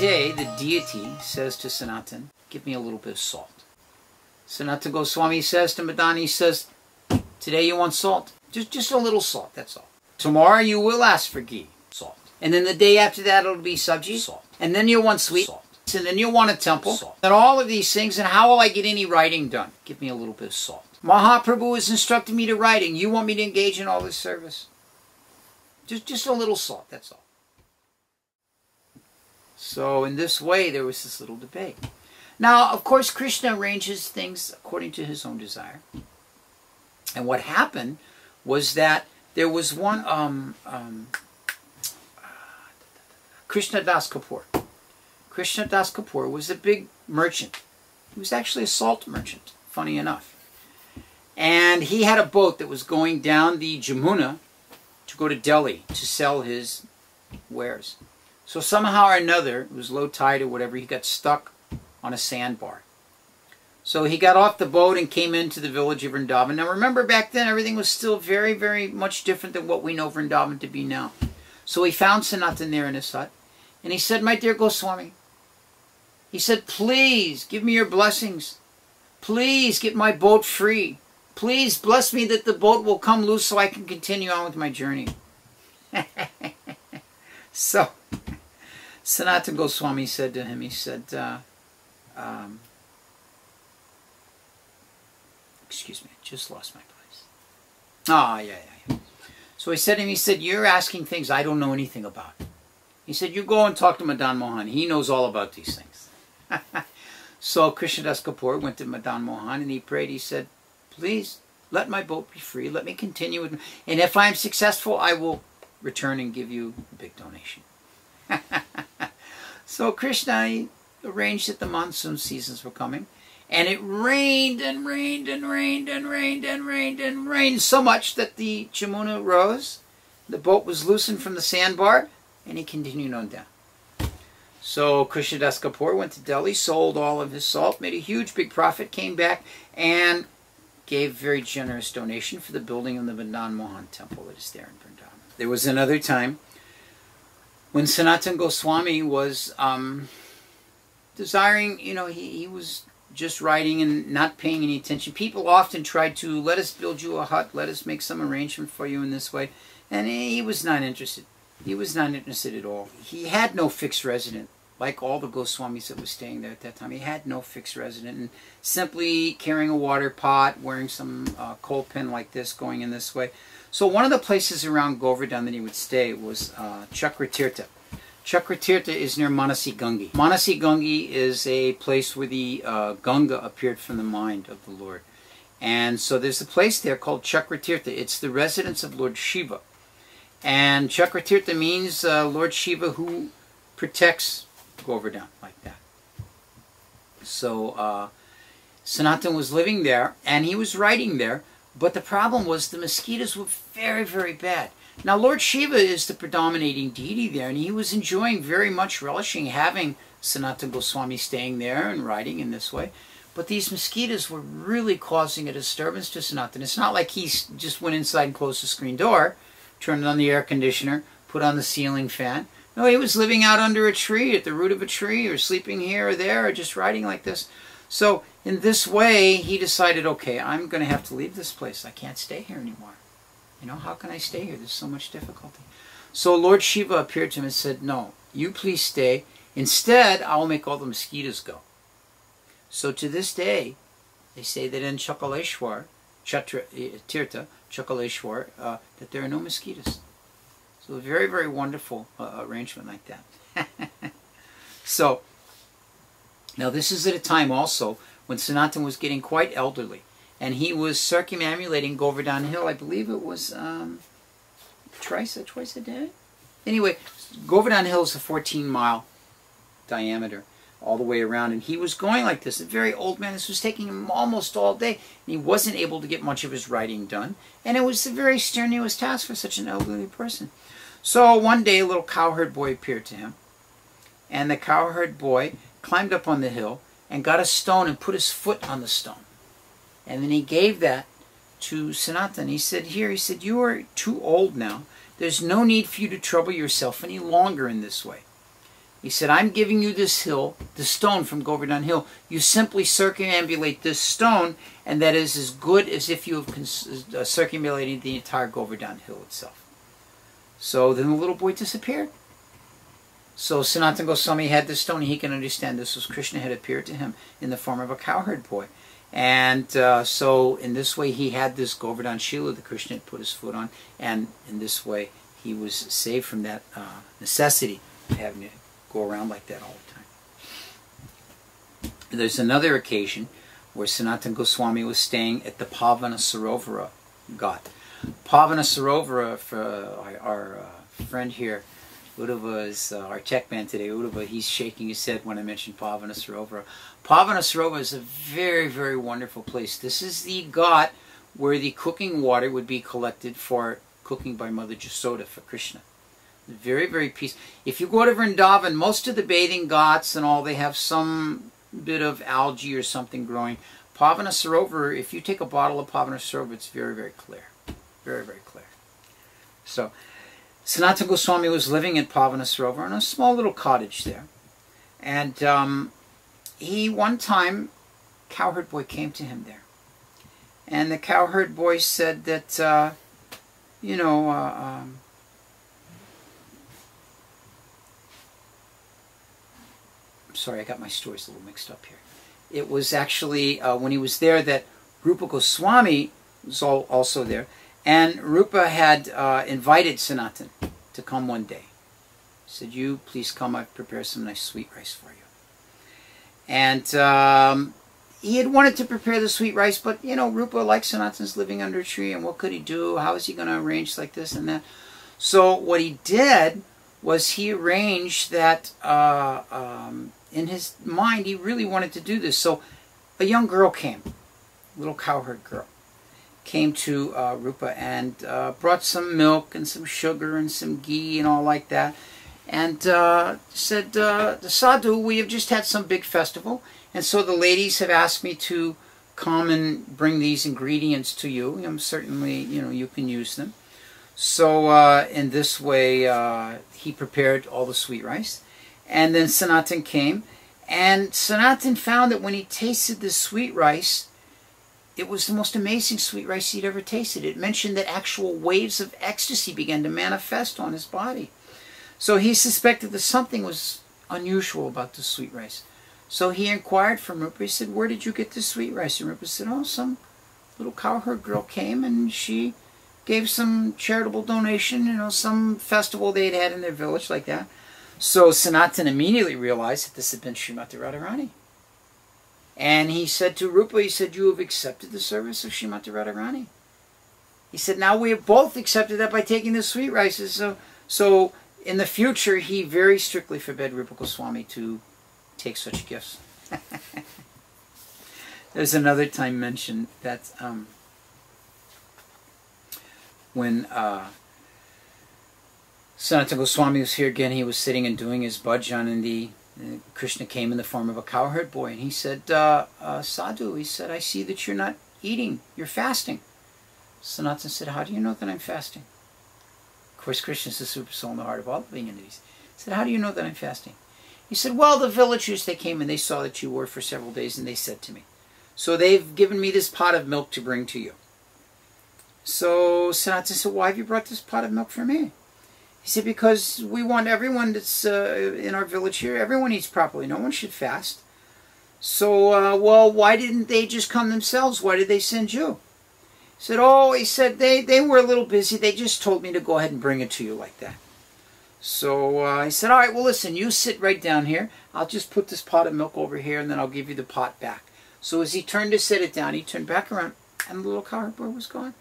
day, the deity says to Sanatana, give me a little bit of salt. Sanatana Goswami says to Madan, he says, today you want salt? Just a little salt, that's all. Tomorrow you will ask for ghee, salt. And then the day after that it'll be sabji, salt. And then you'll want sweet, salt. And then you'll want a temple, salt. And all of these things, and how will I get any writing done? Give me a little bit of salt. Mahaprabhu has instructed me to writing. You want me to engage in all this service? Just a little salt, that's all. So in this way, there was this little debate. Now, of course, Krishna arranges things according to his own desire. And what happened was that there was one, Krishna Das Kapoor. Krishna Das Kapoor was a big merchant. He was actually a salt merchant, funny enough. And he had a boat that was going down the Jamuna to go to Delhi to sell his wares. So somehow or another, it was low tide or whatever, he got stuck on a sandbar. So he got off the boat and came into the village of Vrindavan. Now remember, back then everything was still very, very much different than what we know Vrindavan to be now. So he found Sanatana there in his hut. And he said, my dear Goswami, he said, please give me your blessings. Please get my boat free. Please bless me that the boat will come loose so I can continue on with my journey. So Sanatana Goswami said to him, he said, excuse me, I just lost my place. Yeah. So he said to him, he said, you're asking things I don't know anything about. He said, you go and talk to Madan Mohan. He knows all about these things. So Krishna Das Kapoor went to Madan Mohan and he prayed. He said, please let my boat be free. Let me continue with, and if I'm successful, I will return and give you a big donation. So Krishna arranged that the monsoon seasons were coming, and it rained and rained and rained and rained and rained and rained so much that the Jamuna rose, the boat was loosened from the sandbar, and he continued on down. So Krishna Das Kapoor went to Delhi, sold all of his salt, made a huge big profit, came back, and gave a very generous donation for the building of the Madan Mohan temple that is there in Vrindavan. There was another time when Sanatana Goswami was desiring, he was just writing and not paying any attention. People often tried to, let us build you a hut, let us make some arrangement for you in this way. And he was not interested. He was not interested at all. He had no fixed resident, like all the Goswamis that were staying there at that time. He had no fixed resident. And simply carrying a water pot, wearing some coal pen like this, going in this way. So one of the places around Govardhan that he would stay was Chaturatma. Chaturatma is near Manasi Gangi. Manasi Gangi is a place where the Ganga appeared from the mind of the Lord. And so there's a place there called Chaturatma. It's the residence of Lord Shiva. And Chaturatma means Lord Shiva who protects Govardhan, like that. So Sanatana was living there, and he was writing there, but the problem was the mosquitoes were very, very bad. Now, Lord Shiva is the predominating deity there, and he was enjoying very much, relishing having Sanatana Goswami staying there and writing in this way. But these mosquitoes were really causing a disturbance to Sanatana. It's not like he just went inside and closed the screen door, turned on the air conditioner, put on the ceiling fan. No, he was living out under a tree, at the root of a tree, or sleeping here or there, or just writing like this. So, in this way, he decided, okay, I'm going to have to leave this place. I can't stay here anymore. How can I stay here? There's so much difficulty. So Lord Shiva appeared to him and said, no, you please stay. Instead, I'll make all the mosquitoes go. So to this day, they say that in Chakaleshwar, Tirtha, Chakaleshwar, that there are no mosquitoes. So a very, very wonderful arrangement like that. So, now this is at a time also when Sanatana was getting quite elderly. And he was circumambulating Govardhan Hill. I believe it was twice a day? Anyway, Govardhan Hill is a 14-mile diameter all the way around. And he was going like this. A very old man. This was taking him almost all day. And he wasn't able to get much of his writing done. And it was a very strenuous task for such an elderly person. So one day a little cowherd boy appeared to him. And the cowherd boy climbed up on the hill and got a stone and put his foot on the stone. And then he gave that to Sanatana. He said, here, he said, you are too old now. There's no need for you to trouble yourself any longer in this way. He said, I'm giving you this hill, the stone from Govardhan Hill. You simply circumambulate this stone, and that is as good as if you have circumambulated the entire Govardhan Hill itself. So then the little boy disappeared. So Sanatana Goswami had this stone, and he can understand this was Krishna had appeared to him in the form of a cowherd boy. And so in this way he had this Govardhan Shila that Krishna had put his foot on, and in this way he was saved from that necessity of having to go around like that all the time. There's another occasion where Sanatana Goswami was staying at the Pavana Sarovara Ghat. Pavana Sarovara, for our friend here, Uddhava is our tech man today. Uddhava, he's shaking his head when I mention Pavana Sarovara. Pavana Sarovara is a very, very wonderful place. This is the ghat where the cooking water would be collected for cooking by Mother Jasoda for Krishna. Very, very peaceful. If you go to Vrindavan, most of the bathing ghats and all, they have some bit of algae or something growing. Pavana Sarovara, if you take a bottle of Pavana Sarovara, it's very, very clear. Very, very clear. So, Sanatana Goswami was living at Pavana Sarovara in a small little cottage there. And one time, cowherd boy came to him there. And the cowherd boy said that, sorry, I got my stories a little mixed up here. It was actually when he was there that Rupa Goswami was also there. And Rupa had invited Sanatana to come one day. He said, you please come, I've prepared some nice sweet rice for you. And he had wanted to prepare the sweet rice, but, Rupa, like Sanatana's living under a tree, and what could he do? How is he going to arrange like this and that? So what he did was he arranged that in his mind, he really wanted to do this. So a young girl came, a little cowherd girl, came to Rupa and brought some milk and some sugar and some ghee and all like that. And said, Sadhu, we have just had some big festival, and so the ladies have asked me to come and bring these ingredients to you. Certainly, you can use them. So in this way, he prepared all the sweet rice. And then Sanatana came, and Sanatana found that when he tasted the sweet rice, it was the most amazing sweet rice he'd ever tasted. It mentioned that actual waves of ecstasy began to manifest on his body. So he suspected that something was unusual about the sweet rice. So he inquired from Rupa. He said, where did you get this sweet rice? And Rupa said, oh, some little cowherd girl came and she gave some charitable donation, some festival they'd had in their village like that. So Sanatana immediately realized that this had been Srimati Radharani. And he said to Rupa, he said, you have accepted the service of Srimati Radharani. He said, now we have both accepted that by taking the sweet rices. So in the future, he very strictly forbade Rupa Goswami to take such gifts. There's another time mentioned that when Sanatana Goswami was here again, he was sitting and doing his bhajan, and Krishna came in the form of a cowherd boy, and he said, Sadhu, he said, I see that you're not eating, you're fasting. Sanatana said, how do you know that I'm fasting? Of course, Krishna is the super soul in the heart of all living entities. He said, how do you know that I'm fasting? He said, well, the villagers, they came and they saw that you were for several days, and they said to me, so they've given me this pot of milk to bring to you. So Sanatana said, why have you brought this pot of milk for me? He said, because we want everyone that's in our village here, everyone eats properly. No one should fast. So, well, why didn't they just come themselves? Why did they send you? He said, oh, he said, they were a little busy. They just told me to go ahead and bring it to you like that. So he said, all right, well, listen, you sit right down here. I'll just put this pot of milk over here, and then I'll give you the pot back. So as he turned to set it down, he turned back around, and the little cowherd boy was gone.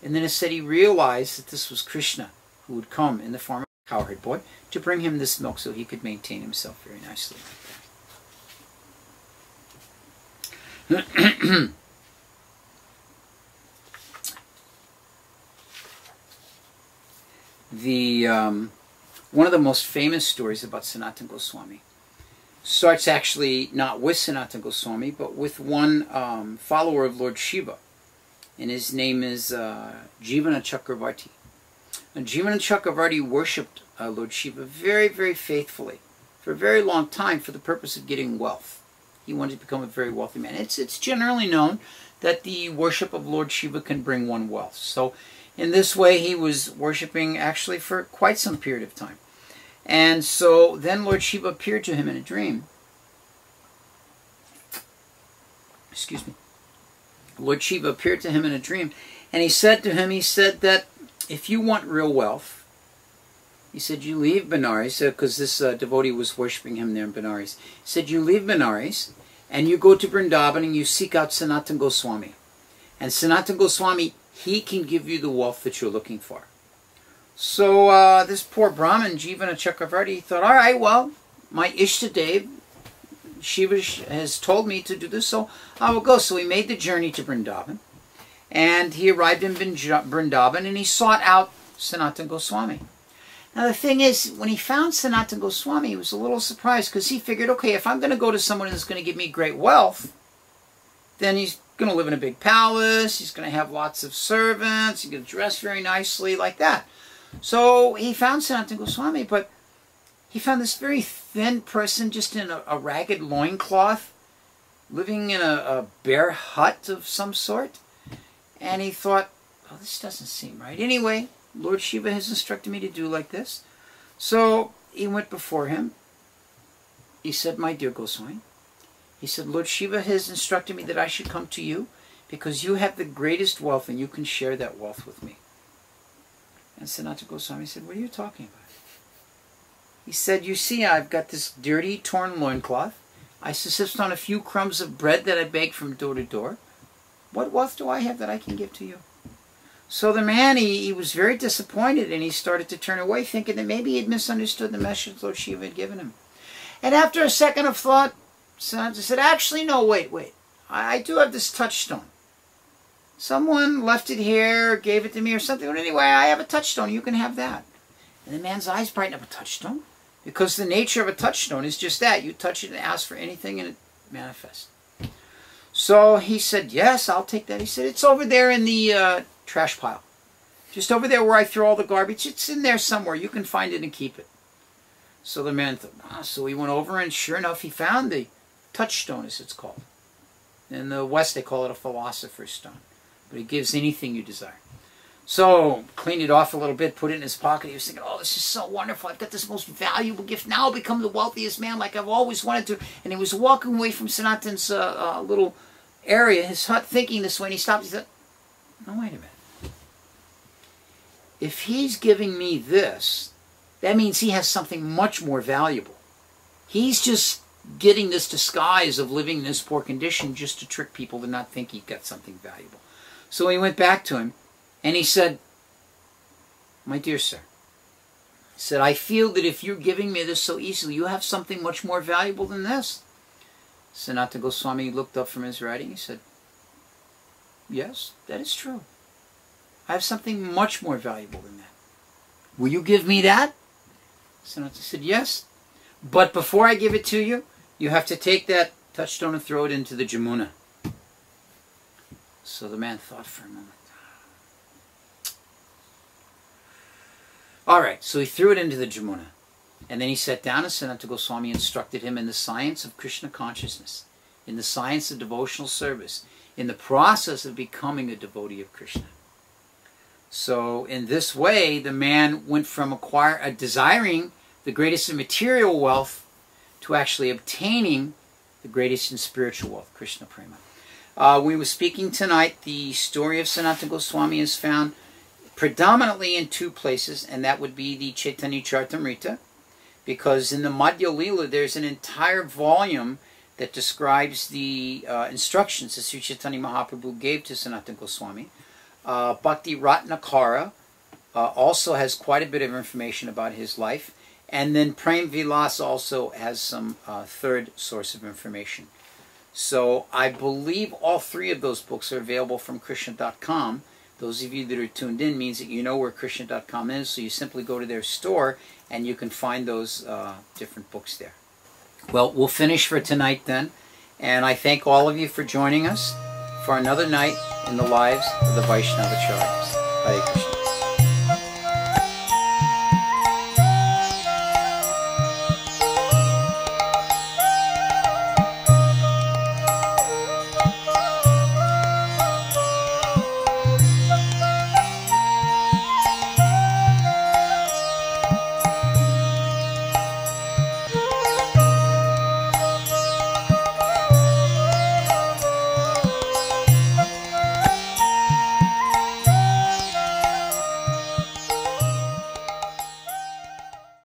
And then it said he realized that this was Krishna, who would come in the form of a cowherd boy to bring him this milk so he could maintain himself very nicely like that. One of the most famous stories about Sanatana Goswami starts actually not with Sanatana Goswami, but with one follower of Lord Shiva, and his name is Jivana Chakravarti. And Jivana Chakravarti worshipped Lord Shiva very, very faithfully for a very long time for the purpose of getting wealth. He wanted to become a very wealthy man. It's generally known that the worship of Lord Shiva can bring one wealth. So in this way, he was worshiping actually for quite some period of time. And so then Lord Shiva appeared to him in a dream. Excuse me. Lord Shiva appeared to him in a dream, and he said to him, he said that if you want real wealth, he said, you leave Benares, because this devotee was worshipping him there in Benares. He said, you leave Benares, and you go to Vrindavan, and you seek out Sanatana Goswami. And Sanatana Goswami, he can give you the wealth that you're looking for. So this poor Brahmin, Jivana Chakravarti, thought, all right, well, my Ishtadev, Shiva has told me to do this, so I will go. So he made the journey to Vrindavan, and he arrived in Vrindavan, and he sought out Sanatana Goswami. Now the thing is, when he found Sanatana Goswami, he was a little surprised, because he figured, okay, if I'm going to go to someone who's going to give me great wealth, then he's going to live in a big palace, he's going to have lots of servants, he's going to dress very nicely, like that. So he found Sanatana Goswami, but he found this very thin person just in a ragged loincloth, living in a bare hut of some sort. And he thought, well, this doesn't seem right. Anyway, Lord Shiva has instructed me to do like this. So he went before him. He said, my dear Goswami, he said, Lord Shiva has instructed me that I should come to you because you have the greatest wealth and you can share that wealth with me. And Sanatana Goswami said, what are you talking about? He said, you see, I've got this dirty, torn loincloth. I subsist on a few crumbs of bread that I beg from door to door. What wealth do I have that I can give to you? So the man, he was very disappointed, and he started to turn away, thinking that maybe he had misunderstood the message Lord Shiva had given him. And after a second of thought, Sanatana said, actually, no, wait. I do have this touchstone. Someone left it here, gave it to me or something. But anyway, I have a touchstone. You can have that. And the man's eyes brightened up. A touchstone? Because the nature of a touchstone is just that. You touch it and ask for anything and it manifests. So he said, yes, I'll take that. He said, it's over there in the trash pile. Just over there where I throw all the garbage. It's in there somewhere. You can find it and keep it. So the man thought, so he went over, and sure enough, he found the touchstone, as it's called. In the West, they call it a philosopher's stone. But it gives anything you desire. So, cleaned it off a little bit, put it in his pocket. He was thinking, oh, this is so wonderful. I've got this most valuable gift. Now I'll become the wealthiest man like I've always wanted to. And he was walking away from Sanatana's little area, his hut, thinking this way. And he stopped. He thought, no, wait a minute. If he's giving me this, that means he has something much more valuable. He's just getting this disguise of living in this poor condition just to trick people to not think he's got something valuable. So he went back to him. And he said, my dear sir, he said, I feel that if you're giving me this so easily, you have something much more valuable than this. Sanatana Goswami looked up from his writing. He said, yes, that is true. I have something much more valuable than that. Will you give me that? Sanatana said, yes. But before I give it to you, you have to take that touchstone and throw it into the Jamuna. So the man thought for a moment. All right, so he threw it into the Jamuna. And then he sat down, and Sanatana Goswami instructed him in the science of Krishna consciousness, in the science of devotional service, in the process of becoming a devotee of Krishna. So in this way, the man went from desiring the greatest in material wealth to actually obtaining the greatest in spiritual wealth, Krishna Prema. We were speaking tonight, the story of Sanatana Goswami is found predominantly in two places, and that would be the Chaitanya Charitamrita, because in the Madhya Lila there's an entire volume that describes the instructions that Sri Chaitanya Mahaprabhu gave to Sanatana Goswami. Bhakti Ratnakara also has quite a bit of information about his life, and then Prem Vilas also has some third source of information. So I believe all three of those books are available from Krishna.com. Those of you that are tuned in means that you know where Krishna.com is, so you simply go to their store and you can find those different books there. Well, we'll finish for tonight then, and I thank all of you for joining us for another night in the lives of the Vaishnava Charyas. Hare Krishna.